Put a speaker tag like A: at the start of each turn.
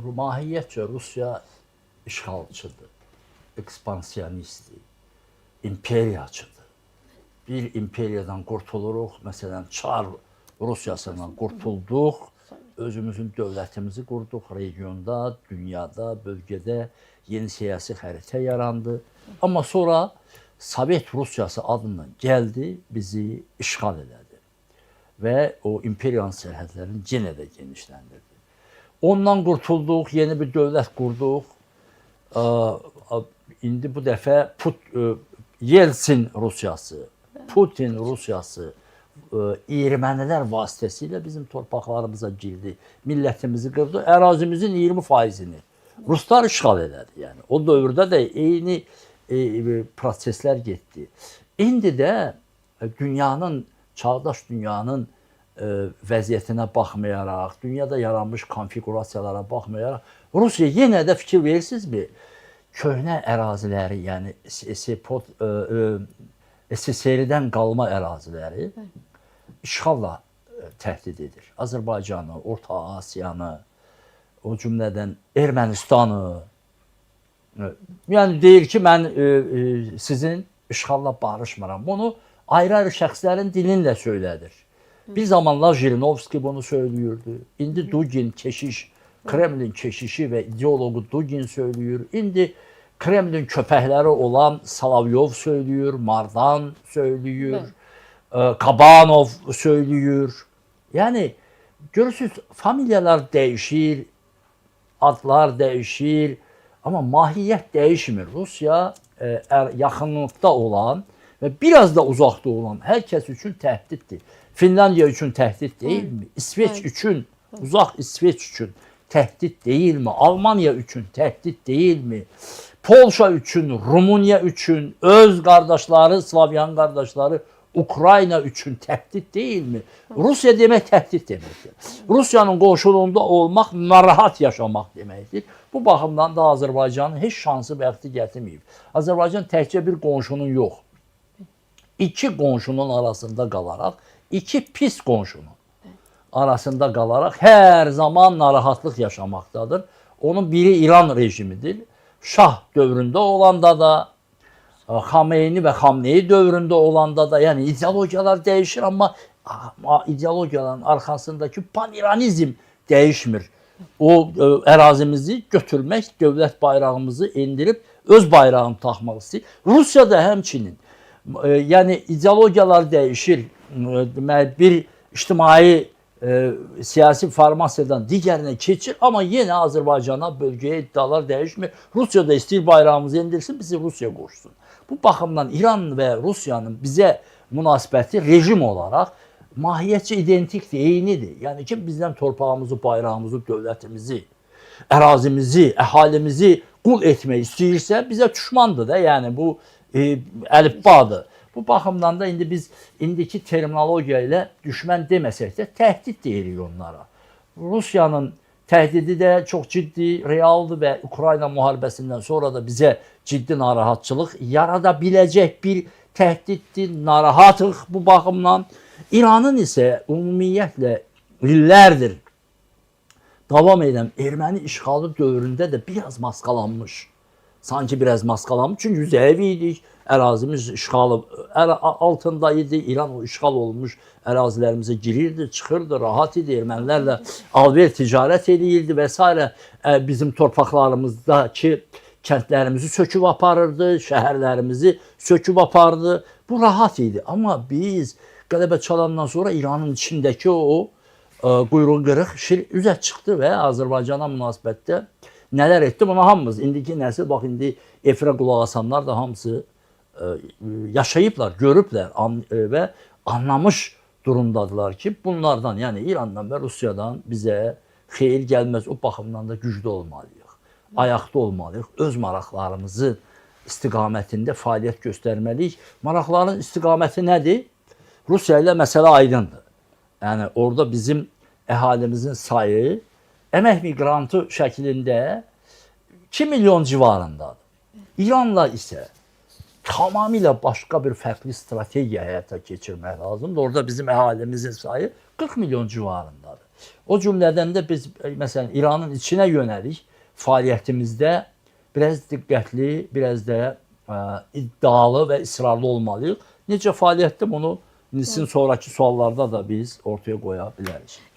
A: mahiyyətcə Rusiya işğalçıdır, ekspansiyonistdir, imperiyaçıdır. Bir imperiyadan qurtuluruq, məsələn, Çar Rusiyasından qurtulduq, özümüzün dövlətimizi qurduq, regionda, dünyada, bölgədə yeni siyasi xəritə yarandı. Amma sonra Sovet Rusiyası adından gəldi, bizi işğal elədi və o imperiyanın sərhədlərini yenə də genişləndirdi. Ondan qurtulduq, yeni bir dövlət qurduq. İndi bu dəfə Yeltsin Rusiyası, Putin Rusiyası ermənilər vasitəsilə bizim torpaqlarımıza girdi, millətimizi qırdı, ərazimizin 20%-ni Ruslar işğal elədi. Yəni o dövrdə də eyni proseslər getdi. İndi də dünyanın, çağdaş dünyanın vəziyyətinə baxmayaraq, dünyada yaranmış konfigurasiyalara baxmayaraq, Rusiya yenə də fikir verirsinizmi? Köhnə əraziləri, yəni SSR-dən qalma əraziləri işğalla təhdid edir. Azərbaycanı, Orta Asiyanı, o cümlədən Ermənistanı. Yəni deyir ki, mən sizin işğalla barışmıram. Bunu ayrı-ayrı şəxslərin dilinlə söylədir. Bir zamanlar Jirinovski bunu söylüyordu. İndi Dugin, keşiş, Kremlin keşişi və ideologu Dugin söylüyor. İndi Kremlin köpəkləri olan Solovyov söylüyor, Mardan söylüyor, Kabanov söylüyor. Yəni görürsünüz, familiyalar dəyişir, adlar dəyişir, amma mahiyyət dəyişmir. Rusiya yaxınlıqda olan və biraz da uzaqda olan hər kəs üçün təhdiddir. Finlandiya üçün təhdid deyilmi? İsveç üçün, uzaq İsveç üçün təhdid deyilmi? Almaniya üçün təhdid deyilmi? Polşa üçün, Rumıniya üçün, öz qardaşları, Slavyan qardaşları Ukrayna üçün təhdid deyilmi? Rusiya demək təhdid deməkdir. Rusiyanın qoşulunda olmaq narahat yaşamaq deməkdir. Bu baxımdan da Azərbaycanın heç şansı bəxti gətirməyib. Azərbaycan təkcə bir qonşunun yox, iki qonşunun arasında qalaraq, iki pis qonşunun arasında qalaraq hər zaman narahatlıq yaşamaqdadır. Onun biri İran rejimidir. Şah dövründə olanda da, Xameyni və Xamneyi dövründə olanda da, yəni ideologiyalar dəyişir, amma ideologiyaların arxasındakı paniranizm dəyişmir. O ərazimizi götürmək, dövlət bayrağımızı endirib öz bayrağını taxmaq istəyir. Rusiya da həmçinin, yəni ideologiyalar dəyişir, bir ictimai siyasi formasiyadan digərinə keçir, amma yenə Azərbaycana, bölgəyə iddialar dəyişmir. Rusiya da istəyir bayrağımızı endirsin, bizi Rusiya qoşsun. Bu baxımdan İran və Rusiyanın bizə münasibəti rejim olaraq mahiyyətcə identikdir, eynidir. Yəni kim bizdən torpağımızı, bayrağımızı, dövlətimizi, ərazimizi, əhalimizi qul etmək istəyirsə, bizə düşmandır da, yəni bu əlifbadır. Bu baxımdan da indi biz indiki terminologiya ilə düşmən deməsək də təhdid deyirik onlara. Rusiyanın təhdidi də çox ciddi, realdır və Ukrayna müharibəsindən sonra da bizə ciddi narahatçılıq yarada biləcək bir təhdiddir, narahatıq bu baxımdan. İranın isə ümumiyyətlə illərdir davam edən erməni işğalı dövründə də biraz maskalanmış. Sanki biraz maskalanmış, çünki zəif idik, ərazimiz işğalı altında idi, İran o işğal olmuş ərazilərimizə girirdi, çıxırdı, rahat idi, ermənilərlə alver ticarət edirdi və s. Bizim torpaqlarımızdakı kəndlərimizi söküb aparırdı, şəhərlərimizi söküb apardı. Bu rahat idi, amma biz qələbə çalandan sonra İranın içindəki o quyruğu qırıq şir üzə çıxdı və Azərbaycana münasibətdə nələr etdi? Buna hamımız, indiki nəsil, bax indi efirə qulaq asanlar da hamısı yaşayıblar, görüblər və anlamış durumdadılar ki, bunlardan, yəni İrandan və Rusiyadan bizə xeyir gəlməz. O baxımdan da güclü olmalıyıq, ayaqda olmalıyıq, öz maraqlarımızı istiqamətində fəaliyyət göstərməliyik. Maraqların istiqaməti nədir? Rusiya ilə məsələ aydındır. Yəni orada bizim əhalimizin sayı əmək miqrantı şəklində 2 milyon civarındadır. İranla isə tamamilə başqa bir fərqli strategiya həyata keçirmək lazımdır. Orada bizim əhalimizin sayı 40 milyon civarındadır. O cümlədən də biz məsələn İranın içinə yönəlik fəaliyyətimizdə biraz diqqətli, biraz da iddialı və israrlı olmalıyıq. Necə fəaliyyətdə bunu sizin sonrakı suallarda da biz ortaya qoya bilərik.